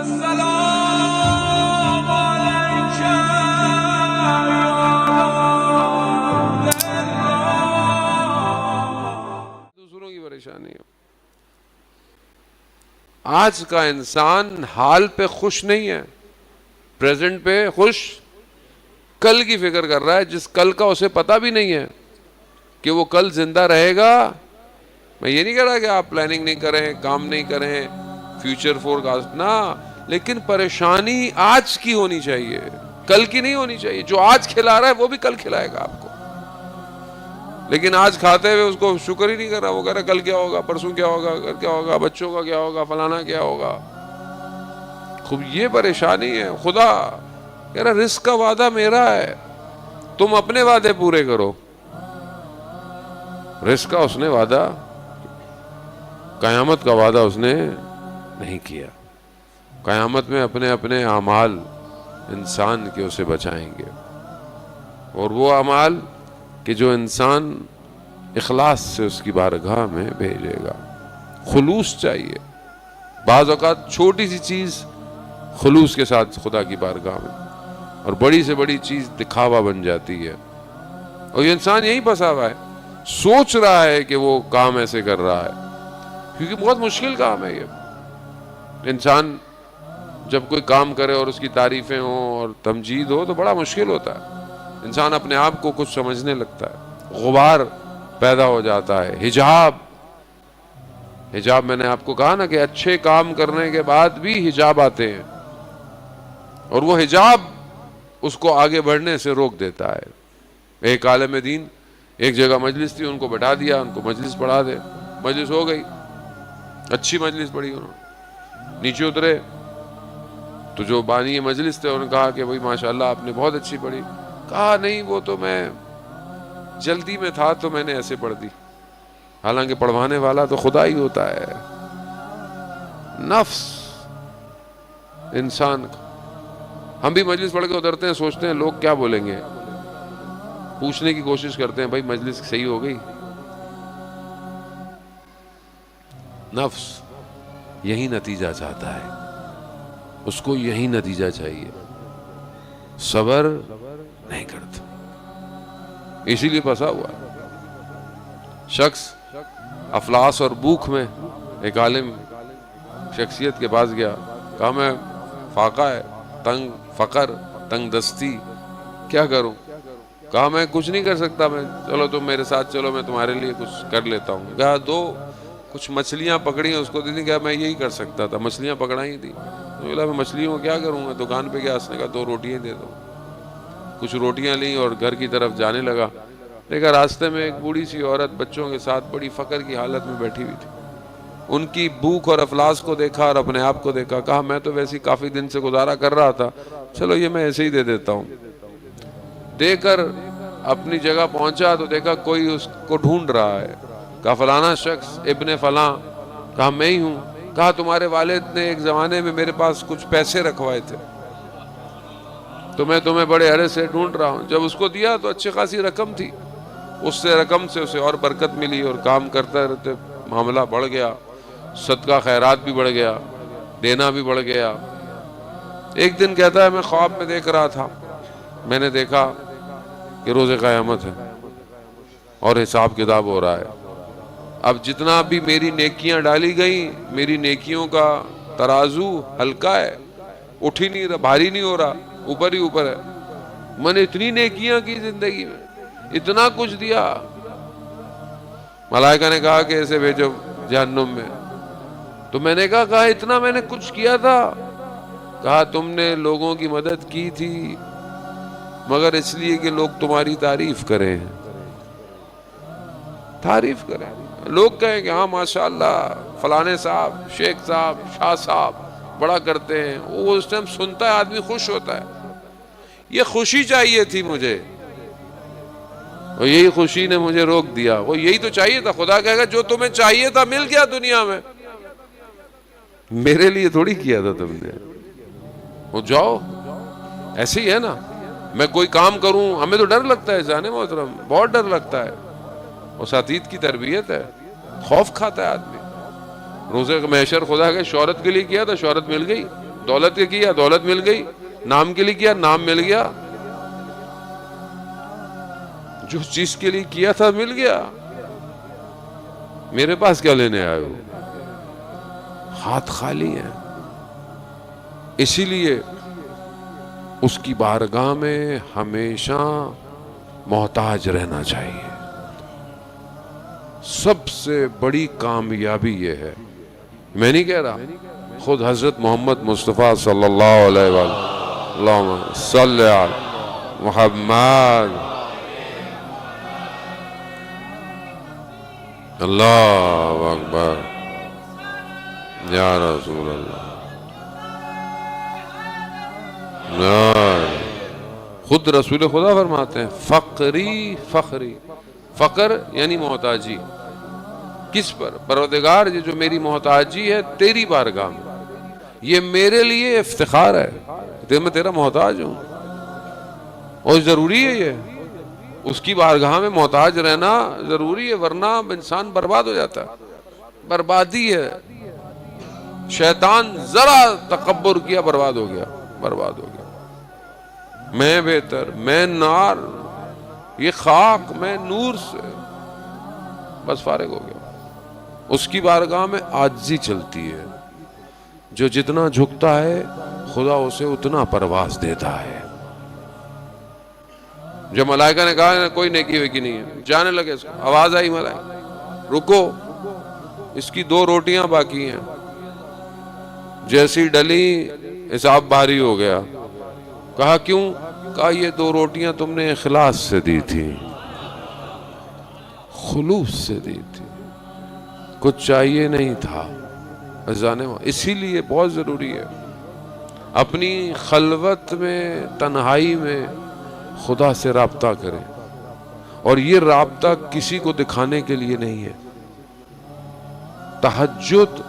دوسروں کی پریشانی ہے. آج کا انسان حال پہ خوش نہیں ہے، پریزنٹ پہ خوش، کل کی فکر کر رہا ہے جس کل کا اسے پتہ بھی نہیں ہے کہ وہ کل زندہ رہے گا. میں یہ نہیں کہہ رہا کہ آپ پلاننگ نہیں کریں، کام نہیں کریں، فیوچر فورکاسٹ نہ، لیکن پریشانی آج کی ہونی چاہیے، کل کی نہیں ہونی چاہیے. جو آج کھلا رہا ہے وہ بھی کل کھلائے گا آپ کو. لیکن آج کھاتے ہوئے اس کو شکر ہی نہیں کر رہا، وہ کہہ رہا کل کیا ہوگا، پرسوں کیا ہوگا، کیا ہوگا، بچوں کا کیا ہوگا، فلانا کیا ہوگا. خوب یہ پریشانی ہے. خدا کہہ رہا رزق کا وعدہ میرا ہے، تم اپنے وعدے پورے کرو. رزق کا اس نے وعدہ، قیامت کا وعدہ اس نے نہیں کیا. قیامت میں اپنے اپنے اعمال انسان کے اسے بچائیں گے، اور وہ اعمال کہ جو انسان اخلاص سے اس کی بارگاہ میں بھیجے گا. خلوص چاہیے. بعض اوقات چھوٹی سی چیز خلوص کے ساتھ خدا کی بارگاہ میں، اور بڑی سے بڑی چیز دکھاوا بن جاتی ہے. اور یہ انسان یہی پھنسا ہوا ہے، سوچ رہا ہے کہ وہ کام ایسے کر رہا ہے، کیونکہ بہت مشکل کام ہے یہ. انسان جب کوئی کام کرے اور اس کی تعریفیں ہوں اور تمجید ہو تو بڑا مشکل ہوتا ہے. انسان اپنے آپ کو کچھ سمجھنے لگتا ہے، غبار پیدا ہو جاتا ہے. حجاب میں نے آپ کو کہا نا کہ اچھے کام کرنے کے بعد بھی حجاب آتے ہیں، اور وہ حجاب اس کو آگے بڑھنے سے روک دیتا ہے. ایک عالم دین، ایک جگہ مجلس تھی، ان کو بٹھا دیا، ان کو مجلس پڑھا دے. مجلس ہو گئی، اچھی مجلس پڑھی انہوں نے. نیچے اترے تو جو بانی مجلس تھے انہوں نے کہا کہ بھئی ماشاءاللہ آپ نے بہت اچھی پڑھی. کہا نہیں وہ تو میں جلدی میں تھا تو میں نے ایسے پڑھ دی. حالانکہ پڑھوانے والا تو خدا ہی ہوتا ہے. نفس انسان کا. ہم بھی مجلس پڑھ کے اترتے ہیں، سوچتے ہیں لوگ کیا بولیں گے، پوچھنے کی کوشش کرتے ہیں بھائی مجلس صحیح ہو گئی. نفس یہی نتیجہ چاہتا ہے، اس کو یہی نتیجہ چاہیے، صبر نہیں کرتا، اسی لیے پھنسا ہوا ہے. شخص افلاس اور بھوک میں ایک عالم شخصیت کے پاس گیا. کہا میں فاقہ ہے، تنگ فقر، تنگ دستی، کیا کروں؟ کہا میں کچھ نہیں کر سکتا، میں چلو تم میرے ساتھ چلو، میں تمہارے لیے کچھ کر لیتا ہوں. کہا دو کچھ مچھلیاں پکڑی ہیں اس کو دی. کہا میں یہی کر سکتا تھا، مچھلیاں پکڑائی تھی. میں مچھلیوں کو کیا کروں گا، دکان پہ گیا، اس نے کہا 2 روٹیاں دے دو. کچھ روٹیاں لیں اور گھر کی طرف جانے لگا. دیکھا راستے میں ایک بوڑھی سی عورت بچوں کے ساتھ بڑی فقر کی حالت میں بیٹھی ہوئی تھی. ان کی بھوک اور افلاس کو دیکھا اور اپنے آپ کو دیکھا. کہا میں تو ویسے کافی دن سے گزارا کر رہا تھا، چلو یہ میں ایسے ہی دے دیتا ہوں. دے کر اپنی جگہ پہنچا تو دیکھا کوئی اس کو ڈھونڈ رہا ہے. کہا فلانا شخص ابن فلاں. کہا میں ہی ہوں. کہا تمہارے والد نے ایک زمانے میں میرے پاس کچھ پیسے رکھوائے تھے تو میں تمہیں بڑے عرصے سے ڈھونڈ رہا ہوں. جب اس کو دیا تو اچھی خاصی رقم تھی، اس رقم سے اسے اور برکت ملی، اور کام کرتے رہتے معاملہ بڑھ گیا، صدقہ خیرات بھی بڑھ گیا، دینا بھی بڑھ گیا. ایک دن کہتا ہے میں خواب میں دیکھ رہا تھا، میں نے دیکھا کہ روز قیامت ہے اور حساب کتاب ہو رہا ہے. اب جتنا بھی میری نیکیاں ڈالی گئیں، میری نیکیوں کا ترازو ہلکا ہے، اٹھ ہی نہیں رہا، بھاری نہیں ہو رہا، اوپر ہی اوپر ہے. میں نے اتنی نیکیاں کی زندگی میں، اتنا کچھ دیا. ملائکہ نے کہا کہ ایسے بھیجو جہنم میں. تو میں نے کہا اتنا میں نے کچھ کیا تھا؟ کہا تم نے لوگوں کی مدد کی تھی مگر اس لیے کہ لوگ تمہاری تعریف کریں. تعریف کریں، لوگ کہیں کہ ہاں ماشاءاللہ فلانے صاحب، شیخ صاحب، شاہ صاحب بڑا کرتے ہیں. وہ اس ٹائم سنتا ہے آدمی خوش ہوتا ہے. یہ خوشی چاہیے تھی مجھے، اور یہی خوشی نے مجھے روک دیا. وہ یہی تو چاہیے تھا. خدا کہے گا جو تمہیں چاہیے تھا مل گیا دنیا میں، میرے لیے تھوڑی کیا تھا تم نے. وہ جاؤ، ایسے ہی ہے نا. میں کوئی کام کروں، ہمیں تو ڈر لگتا ہے جانے محترم، بہت ڈر لگتا ہے. اساتید کی تربیت ہے، خوف کھاتا ہے آدمی. روزے کا محشر خدا کے شہرت کے لیے کیا تھا، شہرت مل گئی، دولت کے کیا دولت مل گئی، نام کے لیے کیا نام مل گیا، جو چیز کے لیے کیا تھا مل گیا، میرے پاس کیا لینے آئے ہو؟ ہاتھ خالی ہیں۔ اسی لیے اس کی بارگاہ میں ہمیشہ محتاج رہنا چاہیے۔ سب سے بڑی کامیابی یہ ہے، میں نہیں کہہ رہا، خود حضرت محمد مصطفیٰ صلی اللہ علیہ وآلہ، اللہم صلی علی محمد، اللہ اکبر یا رسول اللہ، خود رسول خدا فرماتے ہیں فقری فخری، فقر یعنی محتاجی کس پر؟ پروردگار یہ جو میری محتاجی ہے تیری بارگاہ میں، یہ میرے لیے افتخار ہے کہ میں تیرا محتاج ہوں، اور ضروری ہے یہ، اس کی بارگاہ میں محتاج رہنا ضروری ہے، ورنہ انسان برباد ہو جاتا ہے، بربادی ہے، شیطان ذرا تکبر کیا برباد ہو گیا، برباد ہو گیا، میں بہتر، میں نار، یہ خاک، میں نور سے، بس فارغ ہو گیا۔ اس کی بارگاہ میں عاجزی چلتی ہے، جو جتنا جھکتا ہے خدا اسے اتنا پرواز دیتا ہے۔ جب ملائکہ نے کہا کوئی نیکی ویکی نہیں ہے، جانے لگے، اس کو آواز آئی ملائکہ رکو، اس کی 2 روٹیاں باقی ہیں، جیسی ڈلی حساب بھاری ہو گیا۔ کہا کیوں؟ کہا یہ 2 روٹیاں تم نے اخلاص سے دی تھی، خلوص سے دی تھی، کچھ چاہیے نہیں تھا۔ اسی لیے بہت ضروری ہے اپنی خلوت میں، تنہائی میں خدا سے رابطہ کریں، اور یہ رابطہ کسی کو دکھانے کے لیے نہیں ہے۔ تہجد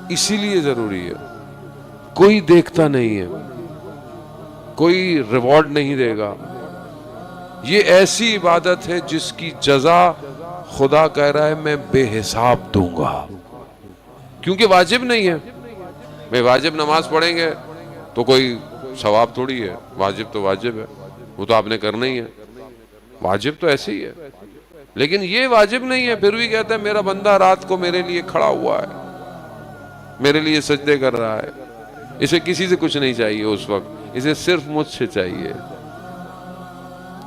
اسی لیے ضروری ہے، کوئی دیکھتا نہیں ہے، کوئی ریوارڈ نہیں دے گا، یہ ایسی عبادت ہے جس کی جزا خدا کہہ رہا ہے میں بے حساب دوں گا، کیونکہ واجب نہیں ہے۔ بے واجب نماز پڑھیں گے تو کوئی ثواب تھوڑی ہے، واجب تو واجب ہے، وہ تو آپ نے کرنا ہی ہے، واجب تو ایسے ہی ہے، لیکن یہ واجب نہیں ہے، پھر بھی کہتا ہے میرا بندہ رات کو میرے لیے کھڑا ہوا ہے، میرے لیے سجدے کر رہا ہے، اسے کسی سے کچھ نہیں چاہیے اس وقت، اسے صرف مجھ سے چاہیے۔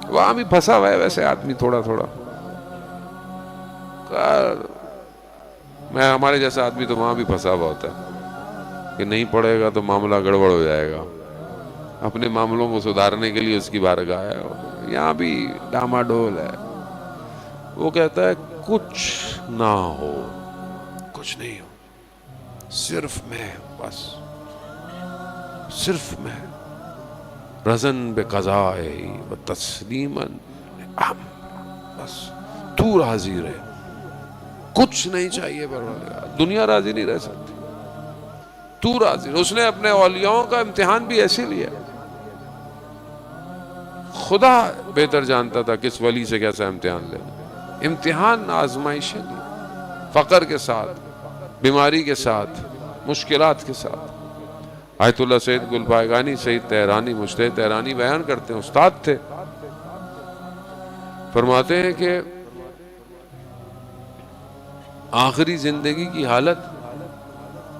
وہاں بھی پھنسا ہوا ہے ویسے آدمی تھوڑا تھوڑا، میں ہمارے جیسا آدمی تو وہاں بھی پھنسا ہوا ہوتا ہے کہ نہیں پڑھے گا تو معاملہ گڑبڑ ہو جائے گا، اپنے معاملوں کو سدھارنے کے لیے اس کی بارگاہ ہے، یہاں بھی ڈاما ڈول ہے۔ وہ کہتا ہے کچھ نہ ہو، کچھ نہیں ہو، صرف میں، بس صرف میں، رضن بقضائے و تسلیماً، بس تو راضی رہے، کچھ نہیں چاہیے پروردگار، دنیا راضی نہیں رہ سکتی، تو راضی رہے۔ اس نے اپنے اولیاءوں کا امتحان بھی ایسے لیا، خدا بہتر جانتا تھا کس ولی سے کیسا امتحان لینا، امتحان آزمائشیں لی، فقر کے ساتھ، بیماری کے ساتھ، مشکلات کے ساتھ۔ آیت اللہ سید گل بائگانی سید تہرانی، مجتہد تہرانی بیان کرتے ہیں، استاد تھے، فرماتے ہیں کہ آخری زندگی کی حالت،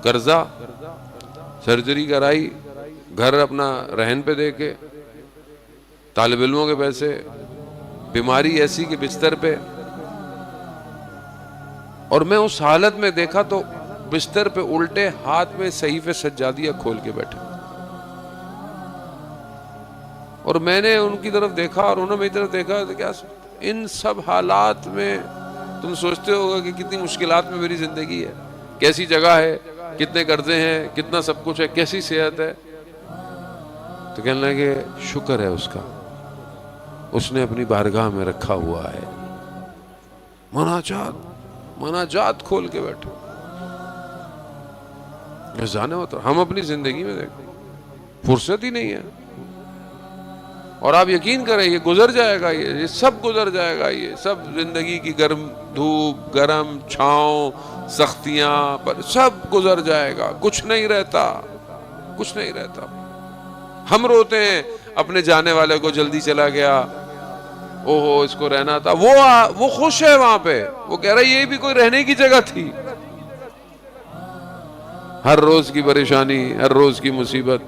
قرضہ، سرجری کرائی، گھر اپنا رہن پہ دے کے، طالب علموں کے پیسے، بیماری ایسی کہ بستر پہ، اور میں اس حالت میں دیکھا تو بستر پہ الٹے ہاتھ میں صحیفے سجادیہ کھول کے بیٹھے، اور میں نے ان کی طرف دیکھا اور انہوں نے میری طرف دیکھا، تو کیا ان سب حالات میں تم سوچتے ہوگا کہ کتنی مشکلات میں میری زندگی ہے، کیسی جگہ ہے، کتنے قرضے ہیں، کتنا سب کچھ ہے، کیسی صحت ہے، تو کہنے لگے شکر ہے اس کا، اس نے اپنی بارگاہ میں رکھا ہوا ہے، مناجات کھول کے بیٹھے۔ جانے ہوتا ہم اپنی زندگی میں دیکھیں فرصت ہی نہیں ہے، اور آپ یقین کریں یہ گزر جائے گا، یہ سب گزر جائے گا، یہ سب زندگی کی گرم دھوپ، گرم چھاؤں، سختیاں پر سب گزر جائے گا، کچھ نہیں رہتا، کچھ نہیں رہتا. ہم روتے ہیں اپنے جانے والے کو جلدی چلا گیا, او ہو اس کو رہنا تھا. وہ خوش ہے وہاں پہ, وہ کہہ رہا ہے یہ بھی کوئی رہنے کی جگہ تھی. ہر روز کی پریشانی, ہر روز کی مصیبت,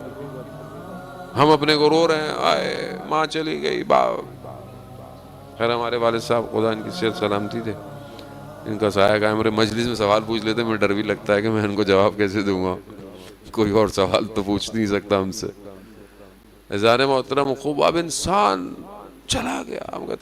ہم اپنے کو رو رہے ہیں, آئے ماں چلی گئی, خیر ہمارے والد صاحب خدا ان کی صحت سلامتی تھے, ان کا سایہ قائم رہے. مجلس میں سوال پوچھ لیتے, مجھے ڈر بھی لگتا ہے کہ میں ان کو جواب کیسے دوں گا, کوئی اور سوال تو پوچھ نہیں سکتا ہم سے. عزیزان محترم, خوب اب انسان چلا گیا, ہم کہتے ہیں